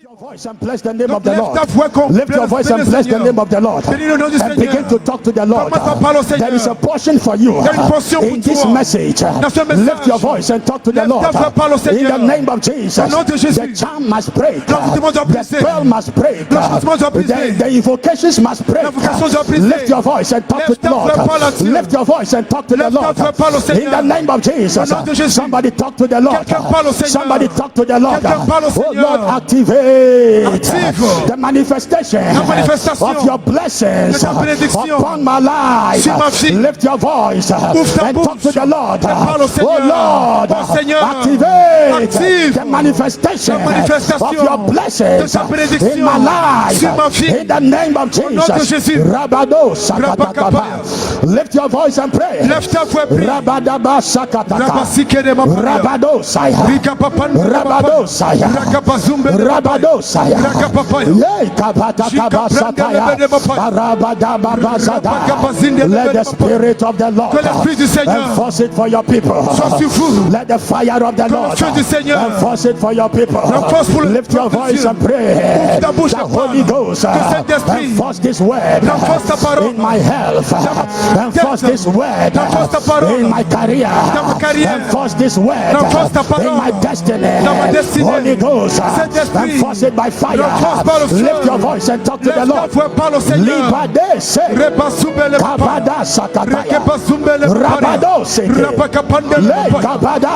your voice and bless the name of the Lord. Lift your voice and bless the name of the Lord. And begin to talk to the Lord. There is a portion for you in this message. Lift your voice and talk to the Lord. In the name of Jesus, the charm must break. The spell must break. The invocations must break. Lift your voice and talk to the Lord. Lift your voice and talk to the Lord. In the name of Jesus, somebody talk to the Lord. Somebody talk to the Lord. Oh Lord, activate the manifestation of your blessings upon my life. Lift your voice and talk to the Lord. Oh Lord, activate the manifestation of your blessings in my life. In the name of Jesus. Rabado Sakatakaba. Lift your voice and pray. Rabadaba Sakataka. Rabado Saya. Rabado Saya. Rabado Saya. Yay, Kabata Kabasataya. Rabadaba. Let the Spirit of the Lord enforce it for your people. Let the fire of the Lord enforce it for your people. Lift your voice and pray. The Holy Ghost enforce this word in my health. Enforce this word in my career. Enforce this word in my destiny. Holy Ghost, enforce it by fire. Lift your voice and talk to the Lord. Libade se kabada sakataya rabado se le kabada.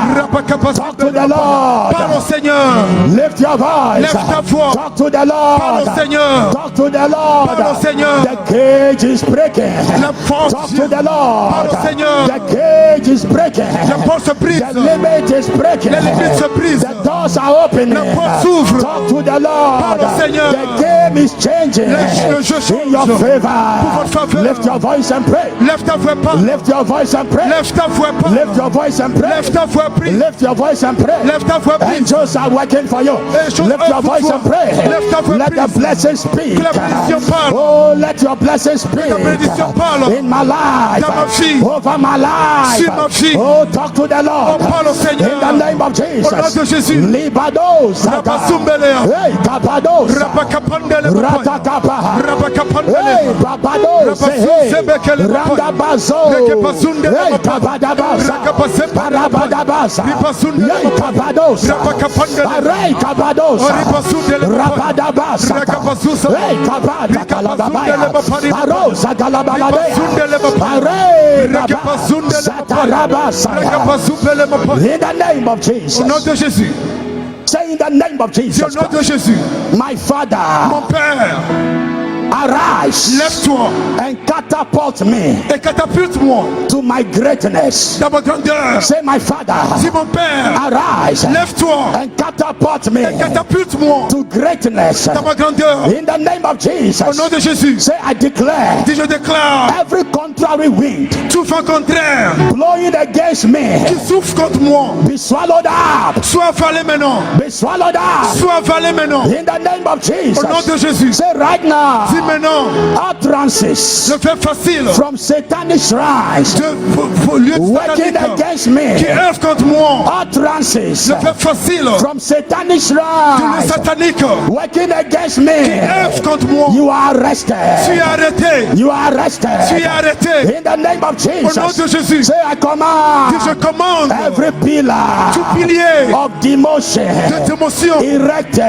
Talk to the Lord. Lift your voice. Talk to the Lord. Talk to the Lord. The cage is breaking. Talk to the Lord. The cage is breaking. The limit is breaking. The doors are opening. Talk to the Lord. The game is changing in your favor. Lift your voice and pray. Lift your voice and pray. Lift your voice and pray. Lift your voice and pray. Angels are working for you. Lift your voice and pray. Let the blessings speak. Oh, let your blessings speak in my life, over my life. Oh, talk to the Lord in the name of Jesus. Libados, hey, Kabados, Ratakapa, hey, Babados, hey, Randabazo, hey, Kabadabasa, Parabadabasa, hey, Kabados, hey, Kabados, Rabadabasa, hey, Kabada, Kalababaya, Arosa, Kalabalabaya, in the name of Jesus. Say in the name of Jesus Christ. My Father, mon Père, arise, lève-toi and catapult me, et catapulte-moi to my greatness. Dans ma grandeur. Say my Father, dis mon Père, arise, lève-toi and catapult me, et catapulte-moi to greatness. Dans ma grandeur. In the name of Jesus. Au nom de Jésus. Say I declare. Dis je déclare. Every contrary wind, tout vent contraire, blowing against me, qui souffle contre moi, be swallowed up. Sois avalé maintenant. Be swallowed up. Sois avalé maintenant. In the name of Jesus. Au nom de Jésus. Say right now. Maintenant, utterances from satanic shrines working against me, qui œuvrent contre moi, utterances from satanic shrines working against me, qui œuvrent contre moi, you are arrested. Tu es arrêté. You are arrested. Tu es arrêté. In the name of Jesus. Au nom de Jésus. Say I command. Je commande. Every pillar. Tout pilier of demotion. De démotion. Erected.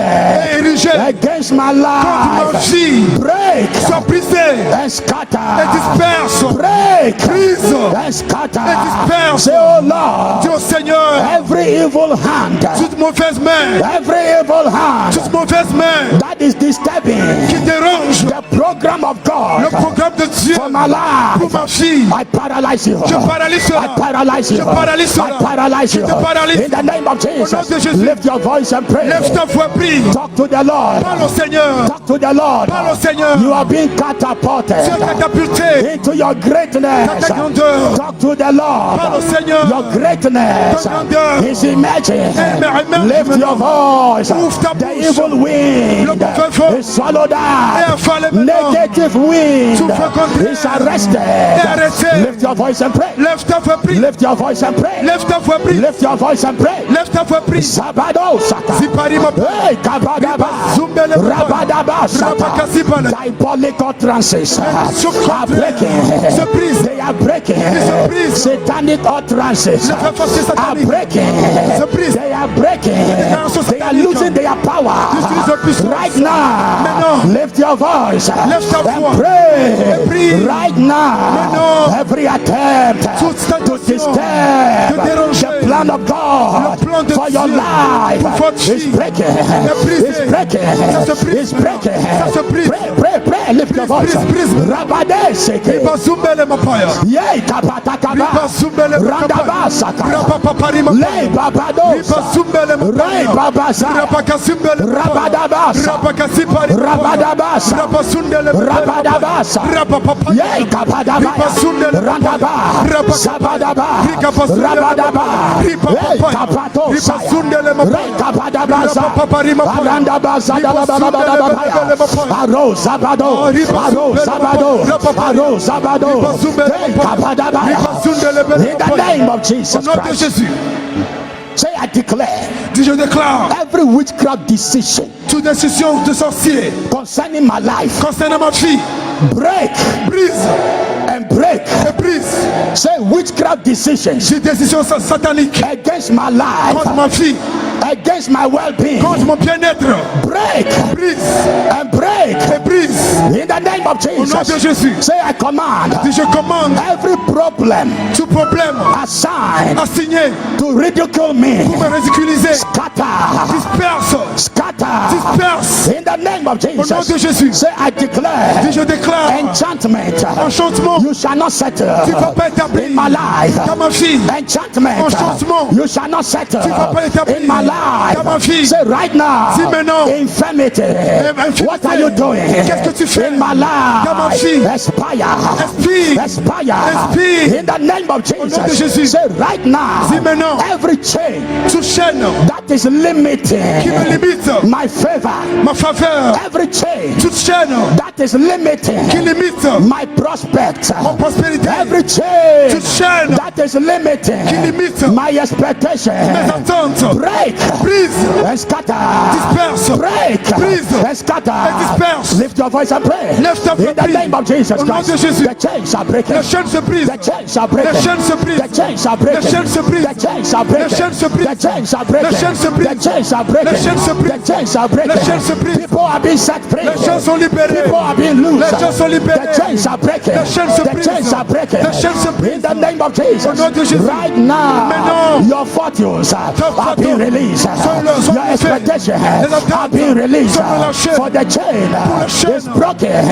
Érigé. Against my life. Contre ma vie. Break, sois brisé, and scatter, et disperse, break, brise, and scatter, et disperse. Say, oh Lord, Dieu Seigneur, every evil hand, toute mauvaise main, every evil hand, toute mauvaise main, that is disturbing, qui dérange, the program of God, le programme de Dieu, for my life, pour ma vie, I paralyze you, je paralyse, I paralyze you, je paralyse, I paralyze you, je paralyse, in the name of Jesus. Lift your voice and pray. Lève ta voix, prie. Talk to the Lord. Parle au Seigneur. Talk to the Lord. Parle au Seigneur. You are being catapulted into your greatness. Talk to the Lord. Your greatness is emerging. Lift your voice. The evil wind is swallowed up. Negative wind is arrested. Lift your voice and pray. Lift your voice and pray. Lift your voice and pray. Sabado Saka. Hey, Kabadaba. Rabadaba Saka. Diabolic utterances are breaking. They are breaking. Satanic utterances are breaking. They are breaking. They are losing their power. Right now, lift your voice and pray. Right now, every attempt to disturb the plan of God for your life is breaking. It's breaking. It's breaking. Pray. Lift your voice. Rabade Seke. Yay, Kapatakaba. Randabasaka. Lay Babadosa. Ray Babasa. Rabadabasa. Rabadabasa. Yay, Kapadaba. Randaba. Sabadaba. Rabadaba. Hey, Kapatosa. Ray Kapadabasa. Randabasa. Arosabado. In the name of Jesus Christ. Say, I declare. Dis je déclare. Every witchcraft decision. Toute décision de sorcier. Concerning my life. Concernant ma fille. Break. Brise. And break. Et brise. Say, witchcraft decisions. Des décisions sataniques. Against my life. Contre ma fille. Against my well-being. Contre mon bien-être. Break. Brise. And break. Et brise. In the name of Jesus. Au nom de Jésus. Say, I command. Dis je commande. Every problem. Tout problème. Assigned. Assigné. To ridicule me. Pour me ridiculiser. Scatter. Disperse. Scatter. Disperse. In the name of Jesus. Au nom de Jésus. Say, I declare. Dis je déclare. Enchantment. Enchantement. You shall not settle. Tu vas pas établir. In my life. Dans ma fille. Enchantment. Enchantement. You shall not settle. Tu vas pas établir. In my life. Dans ma fille. Say right now. Dis maintenant. Infirmity. What are you doing? Qu'est-ce que tu fais? In my life. Dans ma fille. Expire. Expire. Expire. In the name of Jesus. Au nom de Jésus. Say right now. Dis maintenant. Every chain. Toute chaîne. That is limiting. Qui me limite. My favor. Ma faveur. Every chain. Toute chaîne. That is limiting. Qui limite. My prospect. Mon prospérité. Every chain. Toute chaîne. That is limiting. Qui limite. My expectation. Mes attentes. Break. Brise. And scatter. Disperse. Break. Brise. And scatter. Et disperse. Lift your voice and pray. Lève ta voix. In the name of Jesus Au nom Christ. de Jésus. The chains are breaking. Les chaînes se brisent. The chains are breaking. Les chaînes se brisent. The chains are breaking. Les chaînes se brisent. The chains are breaking. Les chaînes se brisent. The chains are breaking. Les chaînes se brisent. The chains are breaking. Les chaînes se brisent. The chains are breaking. Les chaînes se brisent. People are being set free. Les chaînes sont libérées. People are being loose. Les chaînes sont libérées. The chains are breaking. Les chaînes se The brisent. chains are breaking. Les chaînes se brisent. In the name of Jesus. Au nom de Jésus. Right now. Maintenant. Your fortunes are being released. Sont Your expectations are being released. For the chain is broken.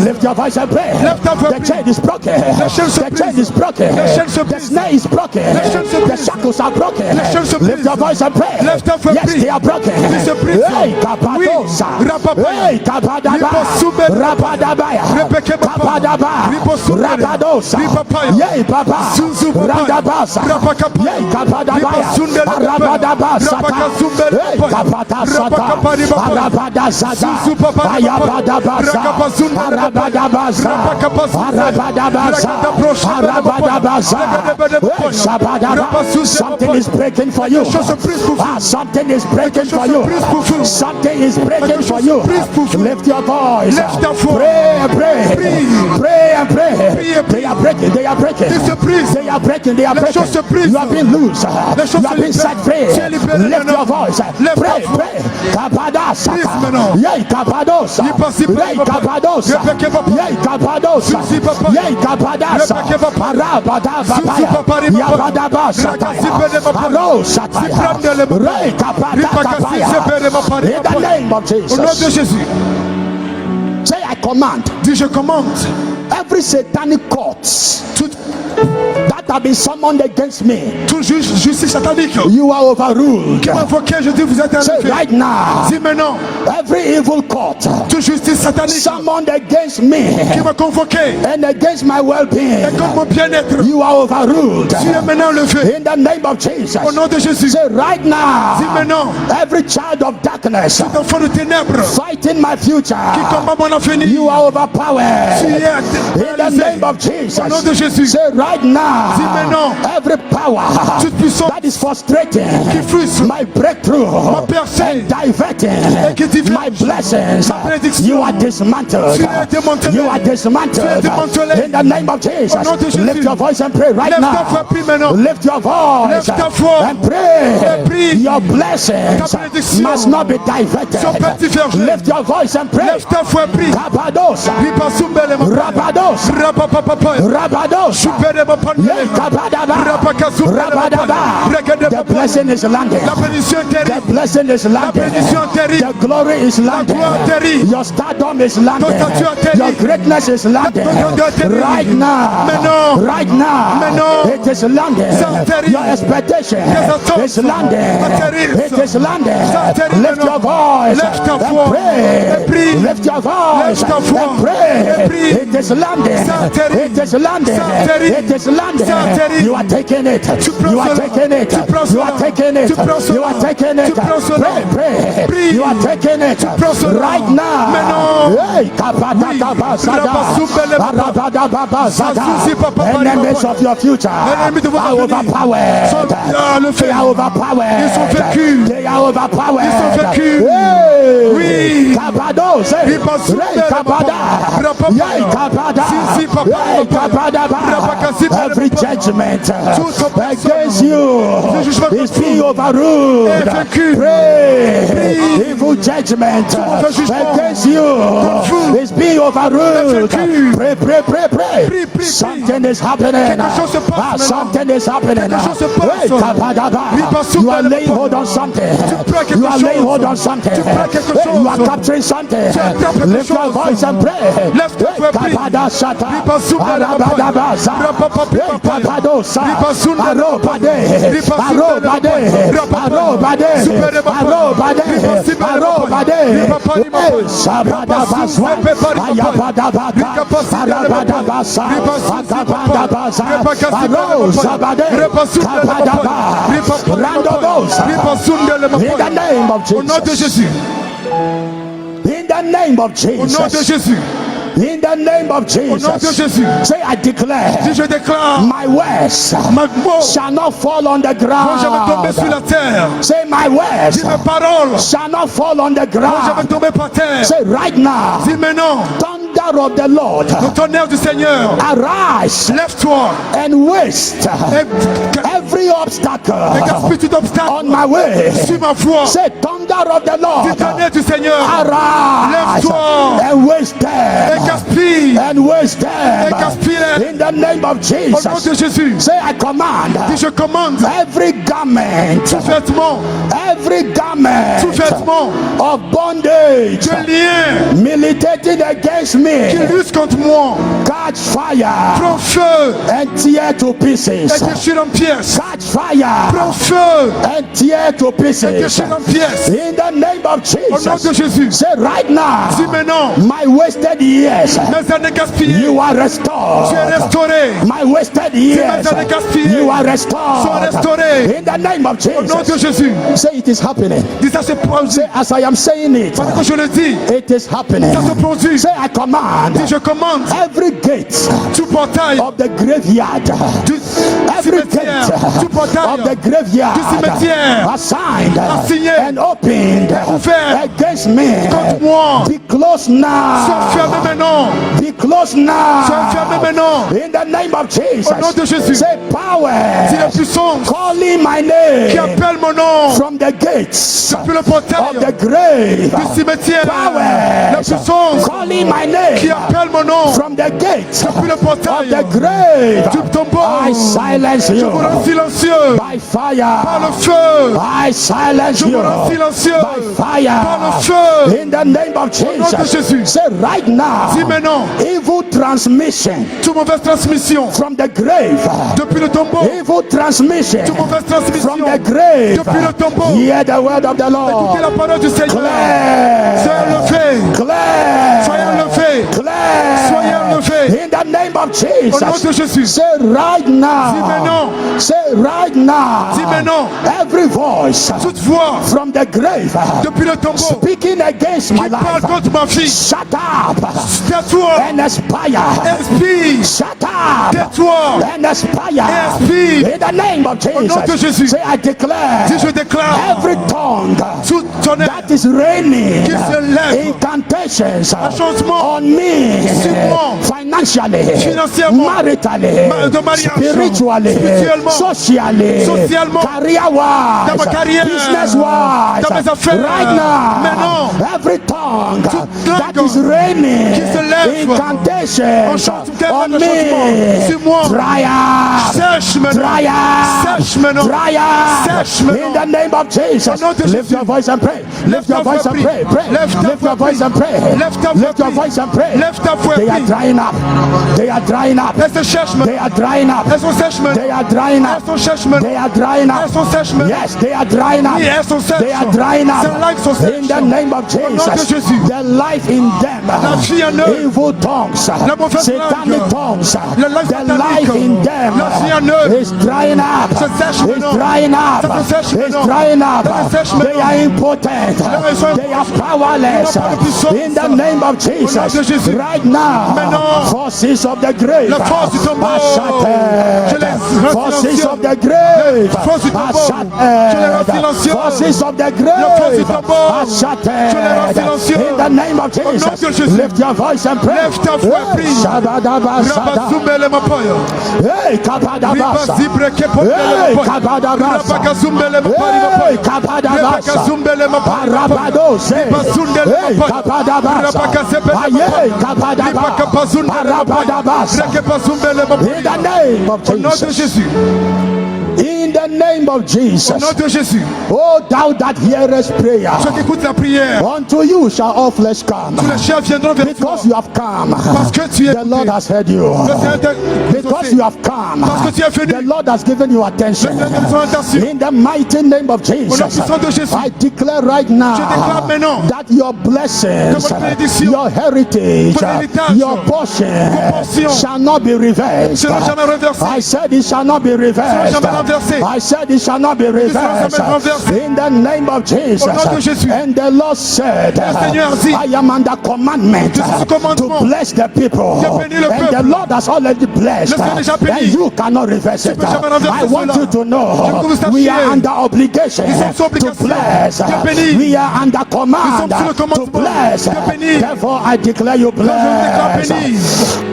Lift your voice and pray. The chain is broken. The chain is broken. The snare is broken. The shackles are broken. Lift your voice and pray. Yes, they are broken. Hey, Kapadosa. Hey, Kapadaba. Rabadabaya. Kapadaba. Rabadosa. Yay, Papa. Randabasa. Yay, Kapadabaya. Rabadabasa. Hey, Kapatasata. Rabadazada. Ayabadabasa. Arabadabasa. Arabadabasa. Arabadabasa. Something is breaking for you. Something is breaking for you. Something is breaking for you. Lift your voice. Pray and pray. Pray and pray. They are breaking. They are breaking. They are breaking. They are breaking. You have been loose. You have been set free. Lift your voice. Pray. Pray. Kapadasa. Yay, Kapadosa. Yay, Kapadosa. Yay, Kapadosa. Yay, Kapadasa. Arabadabaya. Yabadabasa. Arosataya. Ray Kapadakabaya. In the name of Jesus. Au nom de Jésus. Say, I command. Dis je commande. Every satanic court that that have been summoned against me, toute justice satanique you are overruled. qui m'invoquait, je dis vous êtes Say enlevé. right now, Dis maintenant, every evil court toute justice satanique summoned against me qui m'a convoqué and against my well-being, et contre mon bien-être, you are overruled. tu es maintenant levé. In the name of Jesus. Au nom de Jésus, Say right dis now, maintenant, every child of darkness tout enfant de ténèbres fighting my future, qui combat mon avenir, you are tu overpowered. es In the paralysé. name of Jesus. Au nom de Jésus, Say right now, dis maintenant, every power toute puissance that is frustrating qui frustre my breakthrough percée and diverting et qui diverge my blessings, ma bénédiction, you are dismantled. tu es démantelé. You are dismantled. Tu es démantelé. In the name of Jesus. Au nom de Jésus. Lift your voice and pray right Lève ta now. voix, prie maintenant. Lift your voice Lève ta voix and pray. et prie. Your blessings Ta bénédiction must not be diverted. sont pas divergées. Lift your voice and pray. Lève ta voix, prie. Kabados, Ripasumbele mo- Rabados, Rapapapapa. Rabados, Supere mo panele. Kabadaba, Rapakasumbele mo Rabadaba. panele. Regede The mo blessing is landing. La bénédiction est The terrible. blessing is landing. bénédiction terrible. The glory is landing. gloire terrible. Your stardom is landing. statut est terrible. Your greatness is landing. Ton grandeur est terrible. Right now. Mais non. Right now. Mais non. It is landing. C'est terrible. Your expectation attentes is landing. sont terribles. It is landing. C'est terrible, Lift non. your voice Lève ta and voix pray. et prie. Lift your voice Lève ta voix and pray. et prie. It is landing. C'est terrible. It is landing. C'est terrible. It is landing. C'est terrible. You are taking it. prends You are cela. taking it. Tu prends You are cela. taking it. Tu prends cela. You are taking it. Tu prends cela. Pray. Prie. You are taking it. prends cela. Right now. Mais non. Hey, kapatakabasada. Rabasumbele papa. Arabadababasada. Sazuzi papa, Enemies papa. of your future Ennemis de votre are avenir. overpowered. Le fait. They are overpowered. Ils sont vaincus. They are overpowered. Ils sont vaincus. Hey. Oui. Kabados. Hey. Ribasumbele Hey, kabada. papa. Rapapa. Yay, kabada. Sisi papa, Hey, papa. kabadaba. Rapakasi Every papa. judgment Tout against you jugement is being overruled. est vaincu. Pray. Evil judgment mauvais jugement against you is being overruled. vaincu. Pray. Prie. Something is happening. Quelque chose se passe maintenant. Something is happening. Quelque chose se passe. Hey, kabadaba. You are laying hold on something. prends quelque You are laying chose. hold on something. Tu prends quelque Hey, you are chose. capturing something. Tu attrapes quelque Lift your chose. voice and pray. Lève ta voix, prie. Kabadashata. Ribasumbele papa. Arabadabasa. Rapapa, Hey, papa. kabadosa. Ribasumbele Arobade. Ribasumbele Arobade. papa. Arobade. Supere papa. Arobade. Ribasumbele papa. Arobade. Ribapa ni papa. Hey, Sabadabaswa. Ribasumbele papa. Ayabadabaka. Ribasumbele papa. Arabadabasa. Ribasumbele papa. Akabadabasa. Ribasumbele papa. Arozabade. Ribasumbele papa. Kabadaba. Ribapa ni papa. Randobosa. Ribasumbele In the papa. name of Au nom de Jesus. Jésus. In the name of Au nom de Jesus. Jésus. In the name of Au nom de Jesus. Jésus. Say, I declare Si je déclare, my words ma mot shall not fall on the vont jamais tomber sur ground. la terre. Say, my words Dis mes paroles shall not fall on the vont jamais ground. tomber par terre. Say, right now, Dis maintenant, thunder of the Lord, le tonnerre du Seigneur, arise lève-toi and waste et every obstacle gaspille tout obstacle on my way. sur ma voie. Say, thunder of the Du Lord, tonnerre du Seigneur, arise Lève-toi. and waste et them. gaspille, And waste them et gaspille in the name of au nom de Jesus. Jésus. Say, I command Dis je commande every garment, vêtements, every garment sous-vêtements, of bondage de liens militating against qui me luttent contre moi. catch fire Prends feu and tear to et pieces. déchire en pièces. Catch fire Prends feu and tear to et pieces. déchire en pièces. In the name of Au nom de Jesus. Jésus. Say right Dis now, maintenant, my wasted years, mes années gaspillées, you are tu es restored. restauré. My wasted years, années gaspillées you are sont restored. restaurées. In the name of Au nom de Jesus. Jésus. Say it is happening. Dis ça se produit. Say as I am saying it, Parce que je le dis, it is happening. ça se produit. Say I command Dis je commande every gate tout portail of the graveyard, du every cimetière, gate tout portail of the graveyard du cimetière assigned assigné and opened ouvert against me contre moi. be closed Sois now. fermé maintenant. Be closed Sois fermé now. maintenant. In the name of Jesus. Au nom de Jésus. Say Si la power puissance calling my qui name appelle mon nom from the gates depuis le of portail the grave. du cimetière, la Power puissance calling my qui name appelle mon nom from the gates depuis le of portail the grave. du tombeau, I silence je you vous rends silencieux by By fire. Par le feu. I silence Je you. me rends silencieux. By fire. Par le feu. In the name of Au nom de Jesus. Jésus. Say right now. Dis maintenant. Evil transmission. Toute mauvaise transmission. From the grave. Depuis le tombeau. Evil transmission. Toute mauvaise transmission. From the grave. Depuis le tombeau. Hear the word of the Lord. Écoutez la parole du Seigneur. Claire. Soyez levés. Claire. Soyez levés. Claire. Soyez levés. In the name of Au nom Jesus. de Jésus. Say right now. Dis maintenant. Say right now. Dis maintenant. Every voice Toute voix. from the grave. Depuis le tombeau. Speaking against my Qui parle life. contre ma vie. Shut up. Tais-toi. And aspire. Expire. Shut up. Tais-toi. And aspire. Expire. In the name of Au nom de Jesus. Jésus. Say I declare. Si je déclare. Every tongue Toute ton air. that is raining Qui se lève. incantations changement. on me Sur moi. financially, Financièrement. maritally, De mariage. spiritually, Spirituellement. socially, Socialement. career Dans ma wise, carrière. business wise, Dans mes affaires. right now, Maintenant. every tongue that langue is raining qui se lève. incantations Enchantement, on me, enchantement. Sur moi. dry up, Sèche maintenant. dry up, Sèche maintenant. dry up, Sèche maintenant. in the name of Jesus. Au nom de Lift Jésus. your voice and pray. Lift your ta voice voix, and prie. pray. Pray. Lève ta Lift voix, your voice prie. and pray. Lève ta voix, Lift your prie. voice and pray. Lève ta voix, They are prie. drying up. They are drying up. Elles se cherchent They maintenant. are drying up. Elles sont sèches maintenant. They are drying up. Elles sont sèches maintenant. They are drying up. Elles sont sèches maintenant. Yes, they are drying up. Oui, elles sont sèches. They are drying up. Ces lives sont sèches. In the name of Au nom de Jesus. Jésus. The life in them. La vie en eux. Evil tongues. La mauvaise Satanic langue. tongues. La langue The satanique. life in them La vie en eux. is drying up. Se sèche It's maintenant. drying up. Ça se sèche It's maintenant. drying up. Ça se sèche They maintenant. are impotent. Ils sont They are powerless. Ils n'ont pas de puissance. In the name of Au nom de Jesus. Jésus. Right now. Maintenant. Forces of the grave. La force du tombeau. are Je les shattered. rends Forces silencieux. of the grave. La force du are tombeau. Je les rends shattered. silencieux. Forces of the La force du grave tombeau. are Je les rends shattered. silencieux. In the name of Au nom de Jesus. Jésus. Lift your voice and pray. Lève ta voix, prie. Shabadabasada. Rabazumbele mapayo. Hey, kabadabasa. Ribazibre kepondele Hey, mapayo. kabadabasa. Rabagazumbele mapari Hey, mapayo. kabadabasa. Rabagazumbele mapari mapayo. Barabadose. Ribazundele Hey, mapayo. kabadabasa. Rabagazebele Aye, mapayo. kabadaba. Ribakapazundele mapayo. Barabadabasa. Rekepazumbele In the mapayo. name of Au nom de Jesus. Jésus. In the name of Au Jesus. nom de Jésus. Oh, thou that hearest prayer. Ceux qui écoutent la prière, Unto you shall all flesh come. tous les chers viendront vers toi. Because you have come. Parce que tu es The Lord has heard you. Le Seigneur t'a Because exaucé. you have come. Parce que tu es venu. The Lord has given you attention. Le Seigneur te donne attention. In the mighty name of Au nom Jesus. puissant de Jésus. I declare right now Je déclare maintenant that your blessings, que votre bénédiction, your heritage, votre héritage, your portion vos portions shall not be reversed. sera jamais reversé. I said it shall not be reversed. jamais renversé. I said it shall not be sera reversed. jamais renversé. In the name of Jesus. Au nom de Jésus. And the Lord said, Le Seigneur dit, I am under commandment je suis sous commandement to bless the people. de bénir le And peuple. the Lord has already blessed. Le Seigneur déjà béni. And you cannot reverse it. peux jamais renverser I want cela. you to Je veux know que vous sachiez. we are under obligation Ils sont sous to obligation bless. de bénir. We are under Ils command sont sous le to commandement bless. de bénir. Therefore, I declare you déclare blessed. béni.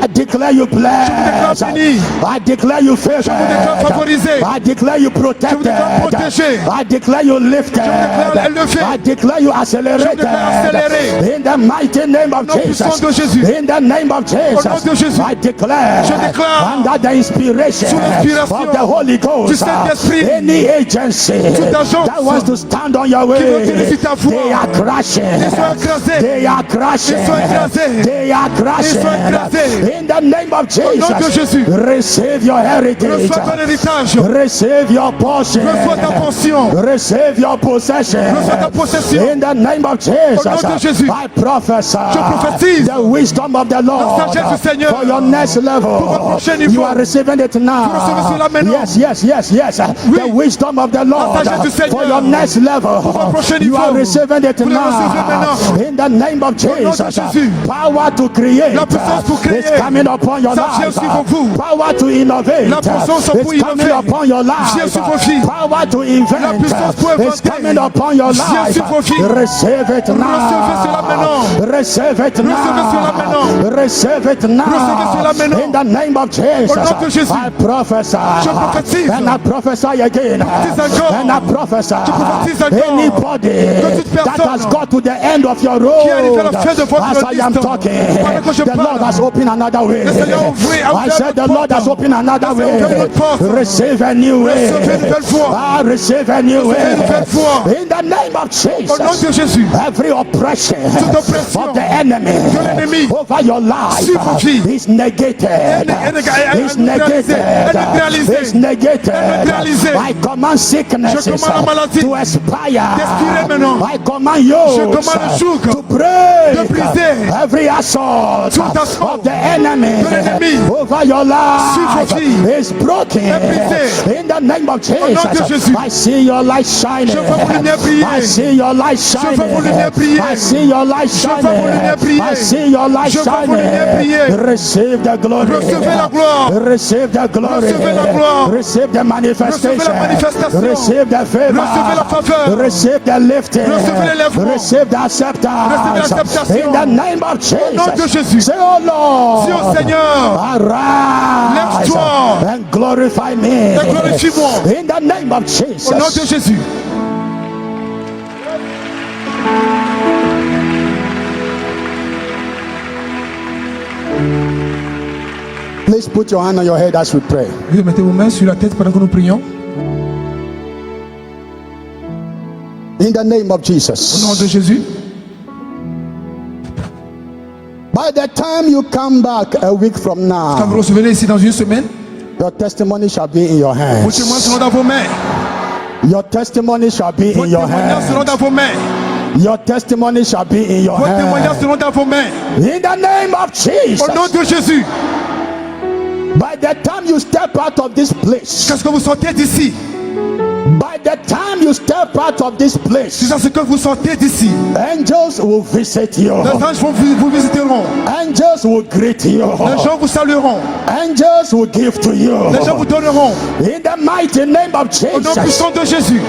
I declare you blessed. déclare béni. I declare you favored. déclare favorisé. I declare you protected. déclare protégé. I declare you lifted. déclare élevé. I declare you accelerated. déclare accéléré. In the mighty name of Au nom puissant Jesus. de Jésus. In the name of Jesus. Au nom de Jésus. I declare. Je déclare. Under the inspiration Sous l'inspiration of the Holy Ghost. du Saint-Esprit. Any agency Toute agence that wants to stand on your way, veut utiliser ta voix. they are crashing. Ils sont écrasés. They are crashing. Ils sont écrasés. They are crashing. Ils sont écrasés. In the name of Au nom de Jesus. Jésus. Receive your heritage. Reçois ton héritage. Receive your portion. Reçois ta portion. Receive your possession. Reçois ta possession. In the name of Jesus. Au nom de Jésus. I prophesy. Je prophétise. The wisdom of the Lord. La sagesse du Seigneur. For your next level. Pour votre prochain niveau. You are receiving it now. Vous recevez cela maintenant. Yes. Oui. The wisdom of the Lord. sagesse du Seigneur. For your next level. votre prochain You niveau. are receiving it Vous le recevez now. maintenant. In the name of nom de Jesus. Jésus. Power to create. La puissance pour créer. It's coming upon your Ça vient life. sur vous. Power to innovate. La puissance pour It's coming innover. upon your life. Vient sur vos vies. Power to invent. La puissance pour It's inventer. coming upon your Vient life. sur vos vies. Receive it now. Recevez cela maintenant. Receive it now. Receive it now. In the name of Jesus. I prophesy. And I prophesy again. And I prophesy. Anybody that has got to the end of your road, as I am talking, the Lord has opened another way. I said the Lord has opened another way. Receive a new way. Receive a new way. In the name of Jesus. Every oppression of the enemy over your life is negated. Is negated. Is negated. I command sicknesses to expire. I command you to break every assault of the enemy over your life is broken. In the name of Jesus. I see your light shining. I see your light shining. I see your light shining. I see your light shining. Receive the glory. Receive the glory. Receive the manifestation. Receive the favor. Receive the lifting. Receive the acceptance. In the name of Jesus. Say, oh Lord, arise and glorify me. In the name of Jesus. Au nom de Jésus. Please put your hand on your head as we pray. Vous mettez vos mains sur la tête pendant que nous prions. In the name of Jesus. Au nom de Jésus. By the time you come back a week from now, quand vous revenez ici dans une semaine, your testimony shall be in your hands. vos témoignages seront dans vos mains. Your testimony shall be Vos in your témoignages seront hands. dans vos mains. Your testimony shall be in your Vos témoignages hands. seront dans vos mains. In the name of Jesus. Au nom de Jésus. By the time you step out of this place, Qu'est-ce que vous sortez d'ici? by the time you step out of this place, C'est ce que vous sortez d'ici. angels will visit you. Les anges vous visiteront. Angels will greet you. Les gens vous salueront. Angels will give to you. Les gens vous donneront. In the mighty name of Au nom Jesus. puissant de Jésus.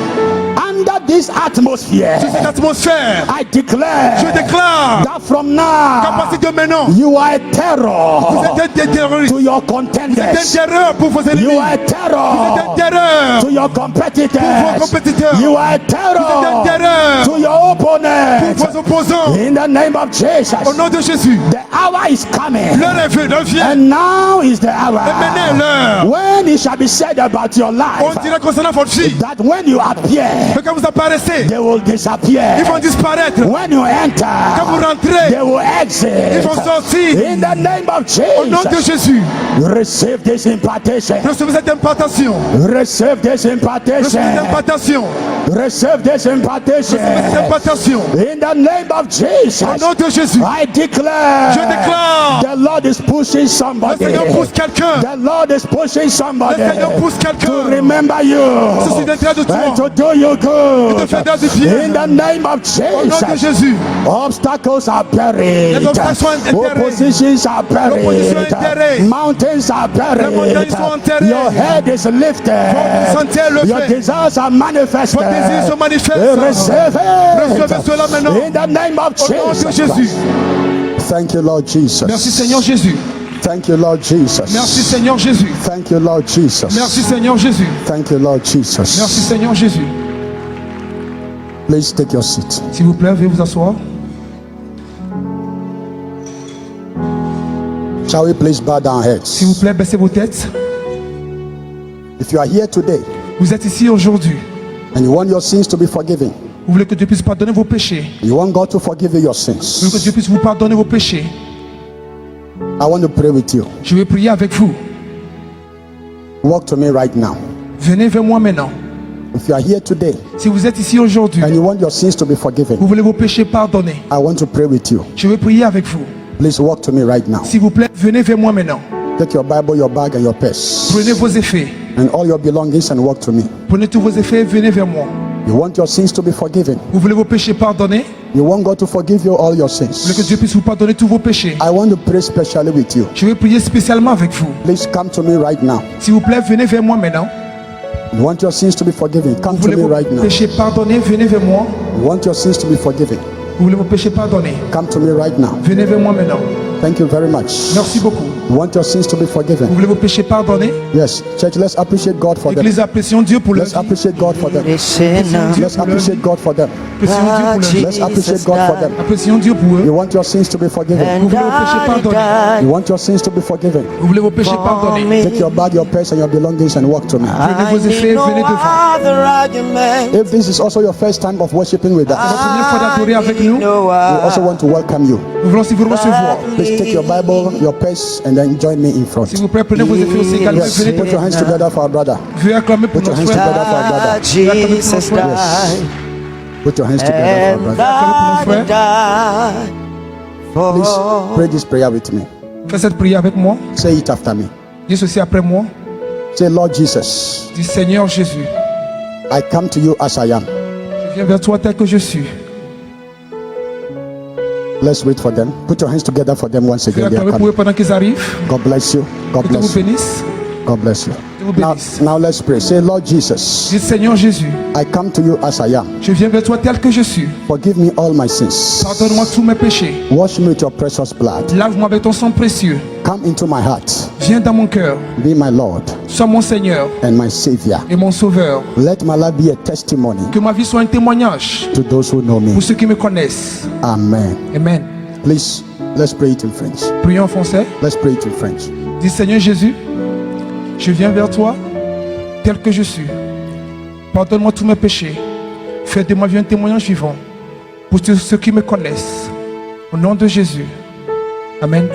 Under this atmosphere, Sur cette atmosphère, I declare je déclare that from qu'à now partir de maintenant, you are a vous terror êtes des terroristes. to your Vous êtes contenders. un terreur pour vos ennemis. You are a Vous êtes un terror terreur to your pour vos competitors. compétiteurs. You are a Vous êtes un terror terreur to your pour opponents. vos opposants. In the name of Jesus, Au nom de Jésus, the hour is coming, l'heure est venue, l'heure vient. and now is the Et maintenant est hour l'heure. when it shall be said about your On life dirait concernant votre vie that when you appear, que quand vous apparaissez, they will disappear. ils vont disparaître. When you enter, Quand vous rentrez, they will ils exit. vont sortir. In the name of Au nom de Jesus, Jésus, receive this impartation. recevez cette impartation. Receive this Recevez cette impartation. impartation. Receive this impartation. Recevez cette impartation. In the name of Jesus, Au nom de Jésus, I declare, je déclare, the Lord is pushing le somebody. Seigneur pousse quelqu'un. The Lord is pushing Le somebody Seigneur pousse to quelqu'un. remember you Se souviendra de toi. and to do you Et te good. fera du bien. In the name of Au nom de Jesus, Jésus, obstacles are buried. les obstacles sont enterrés. Oppositions are L'opposition est buried. enterrée. Mountains are Les montagnes sont buried. enterrées. Your head is lifted. Votre santé est Your levée. desires are manifested. Vos désirs se manifestent. Receive Recevez cela maintenant. it in the name of Au nom de Jesus. Jésus. Thank you, Lord Jesus. Merci Seigneur Jésus. Thank you, Lord Jesus. Merci Seigneur Jésus. Thank you, Lord Jesus. Merci Seigneur Jésus. Thank you, Lord Jesus. Merci Seigneur Jésus. Please take your seat. S'il vous plaît, veuillez vous asseoir. Shall we please bow down heads? S'il vous plaît, baissez vos têtes. If you are here today Vous êtes ici aujourd'hui. and you want your sins to be forgiven, Vous voulez que Dieu puisse pardonner vos péchés. you want God to forgive you your Vous voulez sins, que Dieu puisse vous pardonner vos péchés. I want to pray with you. Je vais prier avec vous. Walk to me right now. Venez vers moi maintenant. If you are here today Si vous êtes ici aujourd'hui, and you want your sins to be forgiven, vous voulez vos péchés pardonnés. I want to pray with you. Je vais prier avec vous. Please walk to me right now. S'il vous plaît, venez vers moi maintenant. Take your Bible, your bag, and your purse, Prenez vos effets. and all your belongings, and walk to me. Prenez tous vos effets et venez vers moi. You want your sins to be forgiven. Vous voulez vos péchés pardonnés. You want God to forgive you all your Vous voulez que sins. Dieu puisse vous pardonner tous vos péchés. I want to pray specially with you. Je vais prier spécialement avec vous. Please come to me right now. S'il vous plaît, venez vers moi maintenant. You want your sins to be forgiven. Come Vous to voulez me vos right now. péchés pardonnés, venez vers moi. You want your sins to be forgiven. Vous voulez vos péchés pardonnés? Come to me right now. Venez vers moi maintenant. Thank you very much. Merci beaucoup. You want your sins to be forgiven? Vous voulez vos péchés pardonnés? Yes. Church, let's appreciate God for them. Église, apprécions Dieu pour leur Let's vie. appreciate God for them. Let's appreciate God for them. Apprécions Dieu pour leur vie. Let's appreciate God for them. Apprécions Dieu pour eux. You want your sins to be forgiven? Vous voulez vos péchés pardonnés? You want your sins to be forgiven? Vous voulez vos péchés pardonnés? Take your bag, your purse, and your belongings and walk to me. Prenez vos effets, venez devant. If this is also your first time of worshiping with us, La première fois d'adorer avec nous, we also want to welcome you. nous voulons aussi vous recevoir. Please take your Bible, your purse, and then join me in front. S'il vous plaît, prenez vos effets aussi également. Yes, Venez put devant. your hands together for our brother. Veuillez acclamer pour Put your notre hands frère. together for our brother. Jesus Yes. Put your hands together for our brother. Please pray this prayer with me. Fais cette prière avec moi. Say it after me. Dis ceci après moi. Say, Lord Jesus, Dis Seigneur Jésus, I come to you as I am. je viens vers toi tel que je suis. Let's wait for them. Put your hands together for them once Veuillez again. They are acclamer pour eux coming. pendant qu'ils arrivent. God bless you. God Que Dieu vous bless you. bénisse. God bless you. Dieu vous Now, bénisse. now let's pray. Say, Lord Jesus, Dis Seigneur Jésus, I come to you as I am. je viens vers toi tel que je suis. Forgive me all my sins. Pardonne-moi tous mes péchés. Wash me with your precious blood. Lave-moi avec ton sang précieux. Come into my heart. Viens dans mon cœur. Be my Lord Sois mon Seigneur and my Savior. et mon Sauveur. Let my life be a testimony Que ma vie soit un témoignage to those who know me. pour ceux qui me connaissent. Amen. Amen. Please, let's pray it in French. Prions en français. Let's pray it in French. Dis Seigneur Jésus, je viens vers toi tel que je suis. Pardonne-moi tous mes péchés. Fais de ma vie un témoignage vivant pour tous ceux qui me connaissent. Au nom de Jésus. Amen.